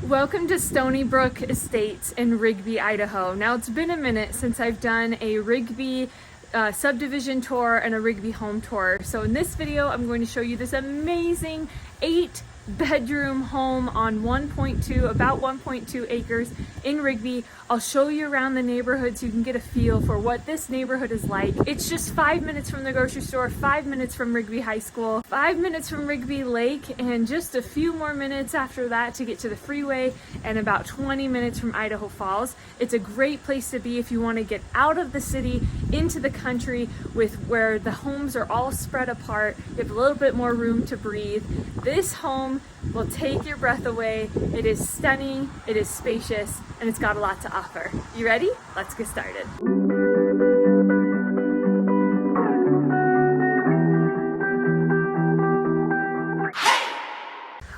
Welcome to Stony Brook Estates in Rigby, Idaho. Now it's been a minute since I've done a Rigby subdivision tour and a Rigby home tour. So in this video, I'm going to show you this amazing 8-bedroom home on about 1.2 acres in Rigby. I'll show you around the neighborhood so you can get a feel for what this neighborhood is like. It's just 5 minutes from the grocery store, 5 minutes from Rigby High School, 5 minutes from Rigby Lake, and just a few more minutes after that to get to the freeway, and about 20 minutes from Idaho Falls. It's a great place to be if you want to get out of the city into the country where the homes are all spread apart. You have a little bit more room to breathe. This home will take your breath away. It is stunning, it is spacious, and it's got a lot to offer. You ready? Let's get started.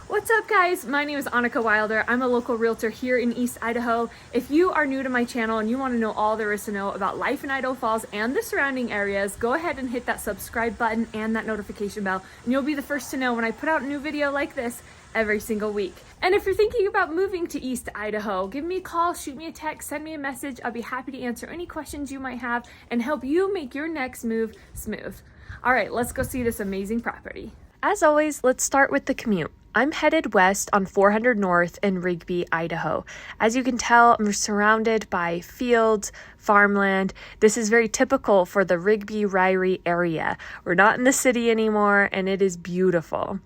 What's up guys? My name is Annika Wilder. I'm a local realtor here in East Idaho. If you are new to my channel and you want to know all there is to know about life in Idaho Falls and the surrounding areas, go ahead and hit that subscribe button and that notification bell, and you'll be the first to know when I put out a new video like this every single week. And if you're thinking about moving to East Idaho, give me a call, shoot me a text, send me a message. I'll be happy to answer any questions you might have and help you make your next move smooth. All right, let's go see this amazing property. As always, let's start with the commute. I'm headed west on 400 North in Rigby, Idaho. As you can tell, I'm surrounded by fields, farmland. This is very typical for the Rigby-Ryrie area. We're not in the city anymore, and it is beautiful.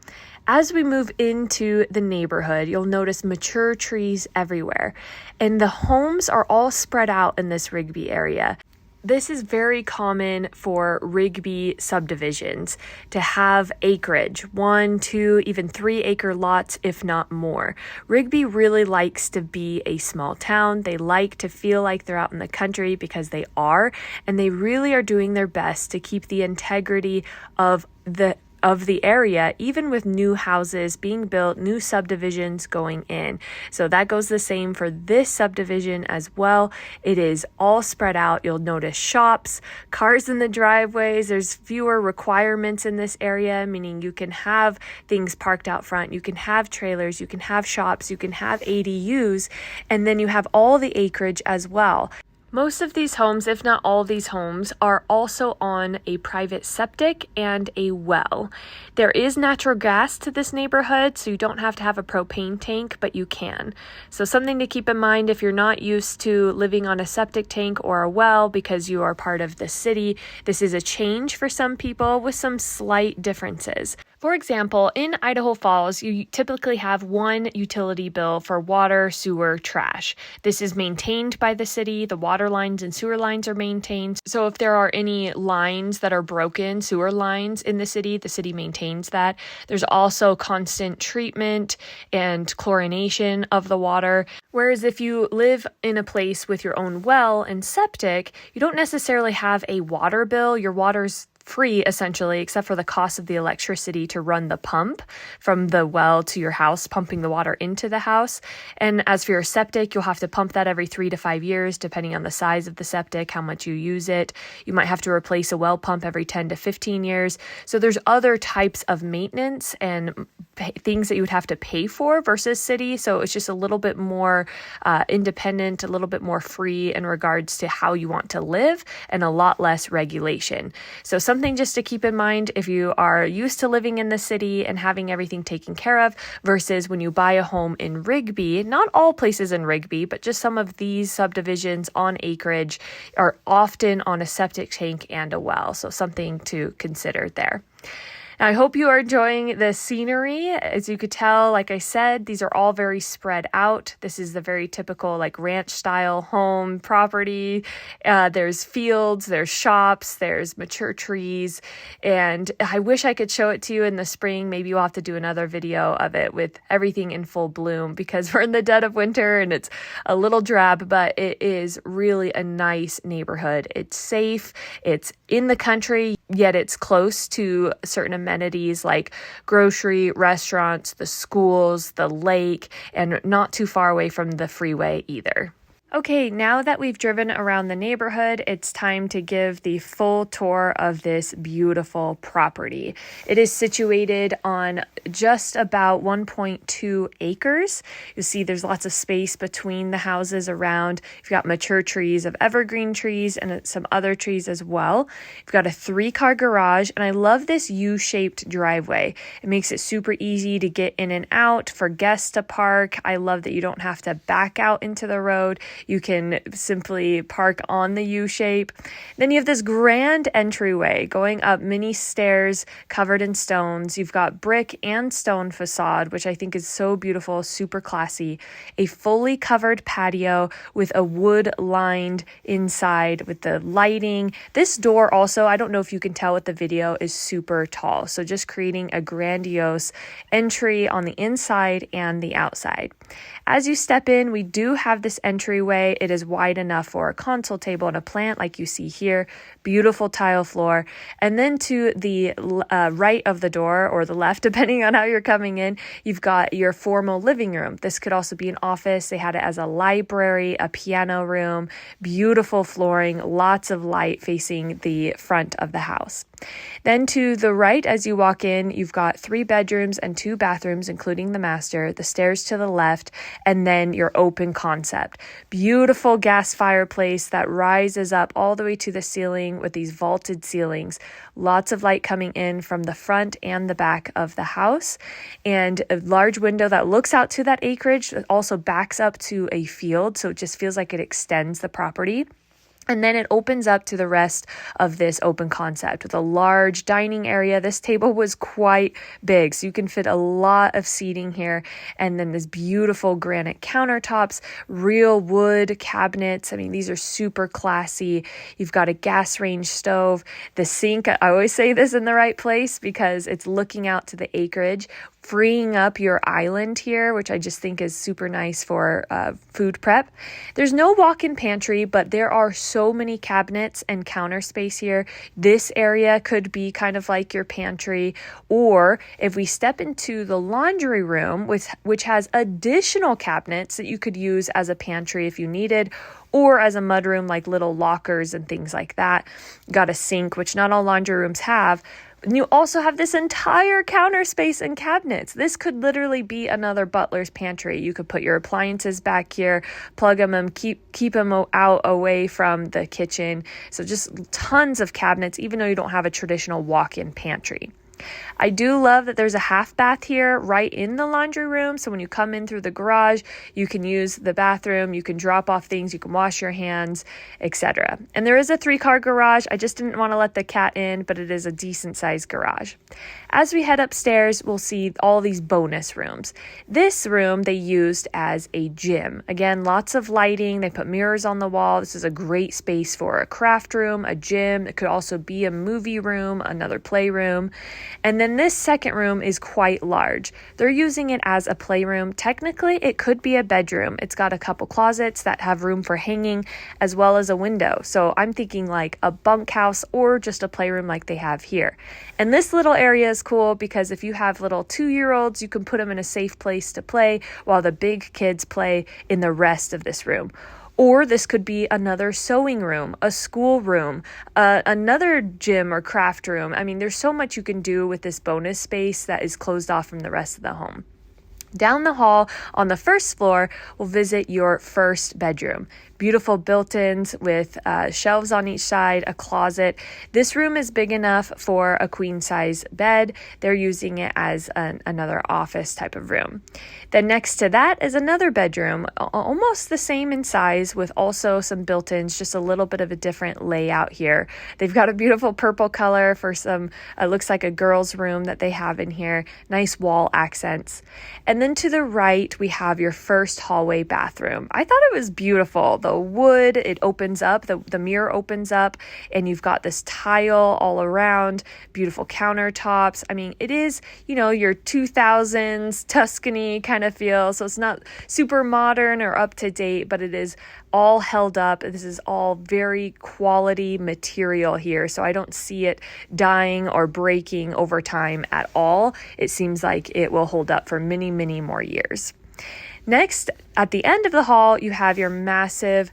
As we move into the neighborhood, you'll notice mature trees everywhere, and the homes are all spread out in this Rigby area. This is very common for Rigby subdivisions to have acreage, 1, 2, even 3 acre lots, if not more. Rigby really likes to be a small town. They like to feel like they're out in the country because they are, and they really are doing their best to keep the integrity of the area, even with new houses being built, new subdivisions going in. So that goes the same for this subdivision as well. It is all spread out. You'll notice shops, cars in the driveways. There's fewer requirements in this area, meaning you can have things parked out front, you can have trailers, you can have shops, you can have ADUs, and then you have all the acreage as well. Most of these homes, if not all these homes, are also on a private septic and a well. There is natural gas to this neighborhood, so you don't have to have a propane tank, but you can. So something to keep in mind if you're not used to living on a septic tank or a well because you are part of the city. This is a change for some people with some slight differences. For example, in Idaho Falls, you typically have one utility bill for water, sewer, trash. This is maintained by the city. The water lines and sewer lines are maintained. So if there are any lines that are broken, sewer lines in the city maintains that. There's also constant treatment and chlorination of the water. Whereas if you live in a place with your own well and septic, you don't necessarily have a water bill. Your water's free essentially, except for the cost of the electricity to run the pump from the well to your house, pumping the water into the house. And as for your septic, you'll have to pump that every 3 to 5 years, depending on the size of the septic, how much you use it. You might have to replace a well pump every 10 to 15 years. So there's other types of maintenance and things that you would have to pay for versus city. So it's just a little bit more independent, a little bit more free in regards to how you want to live, and a lot less regulation. So something just to keep in mind if you are used to living in the city and having everything taken care of versus when you buy a home in Rigby. Not all places in Rigby, but just some of these subdivisions on acreage are often on a septic tank and a well. So something to consider there. Now, I hope you are enjoying the scenery. As you could tell, like I said, these are all very spread out. This is the very typical like ranch style home property. There's fields, there's shops, there's mature trees. And I wish I could show it to you in the spring. Maybe we'll have to do another video of it with everything in full bloom because we're in the dead of winter and it's a little drab, but it is really a nice neighborhood. It's safe. It's in the country, yet it's close to certain amenities like grocery, restaurants, the schools, the lake, and not too far away from the freeway either. Okay, now that we've driven around the neighborhood, it's time to give the full tour of this beautiful property. It is situated on just about 1.2 acres. You see there's lots of space between the houses around. You've got mature trees of evergreen trees and some other trees as well. You've got a 3-car garage, and I love this U-shaped driveway. It makes it super easy to get in and out for guests to park. I love that you don't have to back out into the road. You can simply park on the U-shape. Then you have this grand entryway going up many stairs covered in stones. You've got brick and stone facade, which I think is so beautiful, super classy. A fully covered patio with a wood-lined inside with the lighting. This door also, I don't know if you can tell with the video, is super tall. So just creating a grandiose entry on the inside and the outside. As you step in, we do have this entryway. It is wide enough for a console table and a plant like you see here. Beautiful tile floor. And then to the right of the door, or the left, depending on how you're coming in, you've got your formal living room. This could also be an office. They had it as a library, a piano room, beautiful flooring, lots of light facing the front of the house. Then to the right, as you walk in, you've got 3 bedrooms and 2 bathrooms, including the master, the stairs to the left, and then your open concept. Beautiful gas fireplace that rises up all the way to the ceiling with these vaulted ceilings. Lots of light coming in from the front and the back of the house, and a large window that looks out to that acreage that also backs up to a field, so it just feels like it extends the property. And then it opens up to the rest of this open concept with a large dining area. This table was quite big, so you can fit a lot of seating here. And then this beautiful granite countertops, real wood cabinets. I mean, these are super classy. You've got a gas range stove. The sink, I always say this in the right place because it's looking out to the acreage, freeing up your island here, which I just think is super nice for food prep. There's no walk-in pantry, but there are so many cabinets and counter space here. This area could be kind of like your pantry, or if we step into the laundry room, which has additional cabinets that you could use as a pantry if you needed, or as a mudroom, like little lockers and things like that. Got a sink, which not all laundry rooms have. And you also have this entire counter space and cabinets. This could literally be another butler's pantry. You could put your appliances back here, plug them and keep them out away from the kitchen. So just tons of cabinets, even though you don't have a traditional walk-in pantry. I do love that there's a half bath here right in the laundry room. So when you come in through the garage, you can use the bathroom, you can drop off things, you can wash your hands, etc. And there is a 3-car garage. I just didn't want to let the cat in, but it is a decent sized garage. As we head upstairs, we'll see all these bonus rooms. This room they used as a gym. Again, lots of lighting. They put mirrors on the wall. This is a great space for a craft room, a gym. It could also be a movie room, another playroom. And then this second room is quite large. They're using it as a playroom. Technically, it could be a bedroom. It's got a couple closets that have room for hanging as well as a window. So I'm thinking like a bunkhouse or just a playroom like they have here. And this little area is cool because if you have little 2-year-olds, you can put them in a safe place to play while the big kids play in the rest of this room. Or this could be another sewing room, a school room, another gym or craft room. I mean, there's so much you can do with this bonus space that is closed off from the rest of the home. Down the hall on the first floor, we'll visit your first bedroom. Beautiful built-ins with shelves on each side, a closet. This room is big enough for a queen-size bed. They're using it as another office type of room. Then next to that is another bedroom, almost the same in size with also some built-ins, just a little bit of a different layout here. They've got a beautiful purple color for some, looks like a girl's room that they have in here. Nice wall accents. And then to the right, we have your first hallway bathroom. I thought it was beautiful. The wood, it opens up, the mirror opens up, and you've got this tile all around, beautiful countertops. I mean, it is, your 2000s Tuscany kind of feel. So it's not super modern or up to date, but it is all held up. This is all very quality material here. So I don't see it dying or breaking over time at all. It seems like it will hold up for many, many more years. Next, at the end of the hall, you have your massive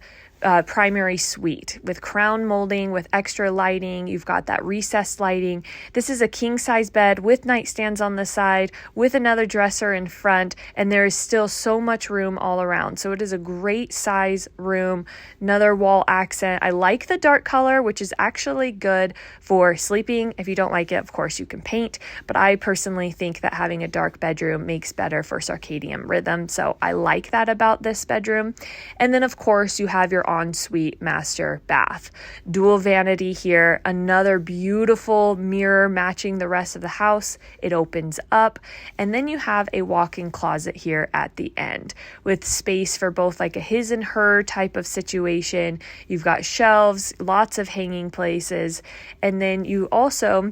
primary suite with crown molding, with extra lighting. You've got that recessed lighting. This is a king size bed with nightstands on the side, with another dresser in front, and there is still so much room all around. So it is a great size room. Another wall accent. I like the dark color, which is actually good for sleeping. If you don't like it, of course you can paint, but I personally think that having a dark bedroom makes better for circadian rhythm. So I like that about this bedroom. And then of course you have your ensuite master bath. Dual vanity here, another beautiful mirror matching the rest of the house. It opens up, and then you have a walk-in closet here at the end with space for both like a his and her type of situation. You've got shelves, lots of hanging places, and then you also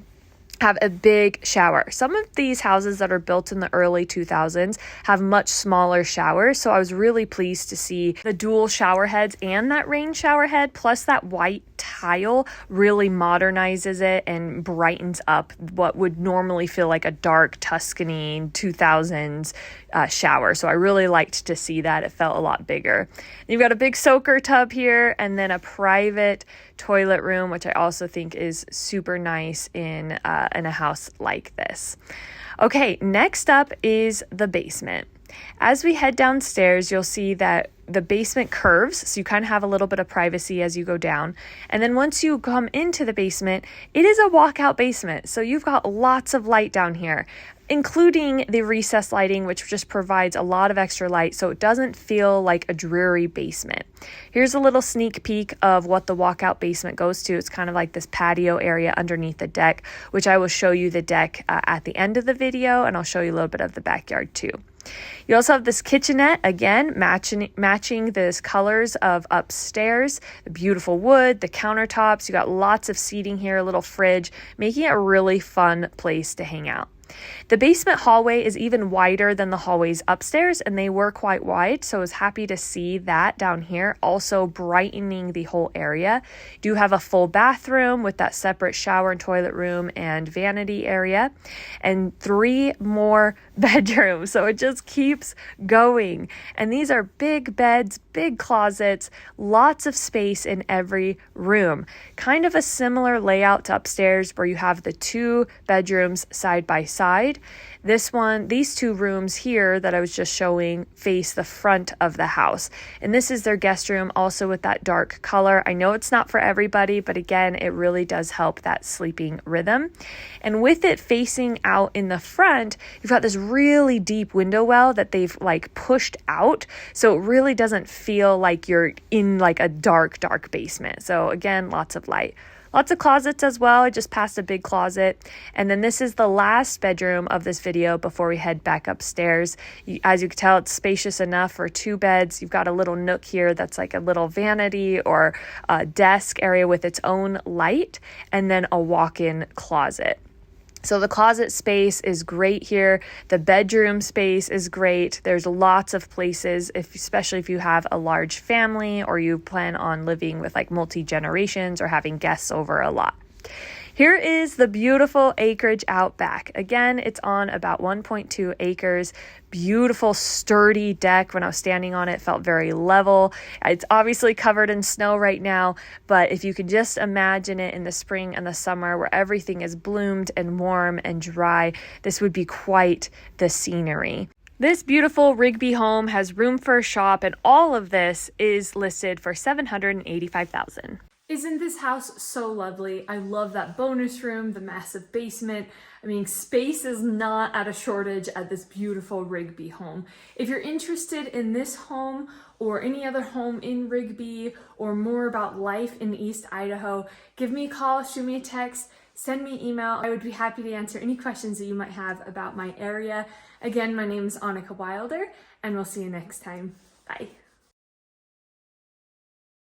have a big shower. Some of these houses that are built in the early 2000s have much smaller showers, so I was really pleased to see the dual shower heads and that rain shower head, plus that white tile really modernizes it and brightens up what would normally feel like a dark Tuscany 2000s shower. So I really liked to see that. It felt a lot bigger. You've got a big soaker tub here, and then a private toilet room, which I also think is super nice in a house like this. Okay, next up is the basement. As we head downstairs, you'll see that the basement curves, so you kind of have a little bit of privacy as you go down. And then once you come into the basement, it is a walkout basement. So you've got lots of light down here, including the recessed lighting, which just provides a lot of extra light so it doesn't feel like a dreary basement. Here's a little sneak peek of what the walkout basement goes to. It's kind of like this patio area underneath the deck, which I will show you the deck at the end of the video, and I'll show you a little bit of the backyard too. You also have this kitchenette, again, matching the colors of upstairs, the beautiful wood, the countertops. You got lots of seating here, a little fridge, making it a really fun place to hang out. The basement hallway is even wider than the hallways upstairs, and they were quite wide, so I was happy to see that down here, also brightening the whole area. You do have a full bathroom with that separate shower and toilet room and vanity area, and 3 more bedrooms, so it just keeps going. And these are big beds, big closets, lots of space in every room. Kind of a similar layout to upstairs where you have the 2 bedrooms side by side. These 2 rooms here that I was just showing face the front of the house. And this is their guest room, also with that dark color. I know it's not for everybody, but again, it really does help that sleeping rhythm. And with it facing out in the front, you've got this really deep window well that they've like pushed out. So it really doesn't feel like you're in like a dark basement. So again, lots of light. Lots of closets as well. I just passed a big closet. And then this is the last bedroom of this video before we head back upstairs. As you can tell, it's spacious enough for 2 beds. You've got a little nook here that's like a little vanity or a desk area with its own light, and then a walk-in closet. So the closet space is great here. The bedroom space is great. There's lots of places, especially if you have a large family or you plan on living with like multi-generations or having guests over a lot. Here is the beautiful acreage out back. Again, it's on about 1.2 acres. Beautiful, sturdy deck. When I was standing on it, it felt very level. It's obviously covered in snow right now, but if you could just imagine it in the spring and the summer where everything is bloomed and warm and dry, this would be quite the scenery. This beautiful Rigby home has room for a shop, and all of this is listed for $785,000. Isn't this house so lovely? I love that bonus room, the massive basement. I mean, space is not at a shortage at this beautiful Rigby home. If you're interested in this home or any other home in Rigby or more about life in East Idaho, give me a call, shoot me a text, send me an email. I would be happy to answer any questions that you might have about my area. Again, my name is Annika Wilder, and we'll see you next time. Bye.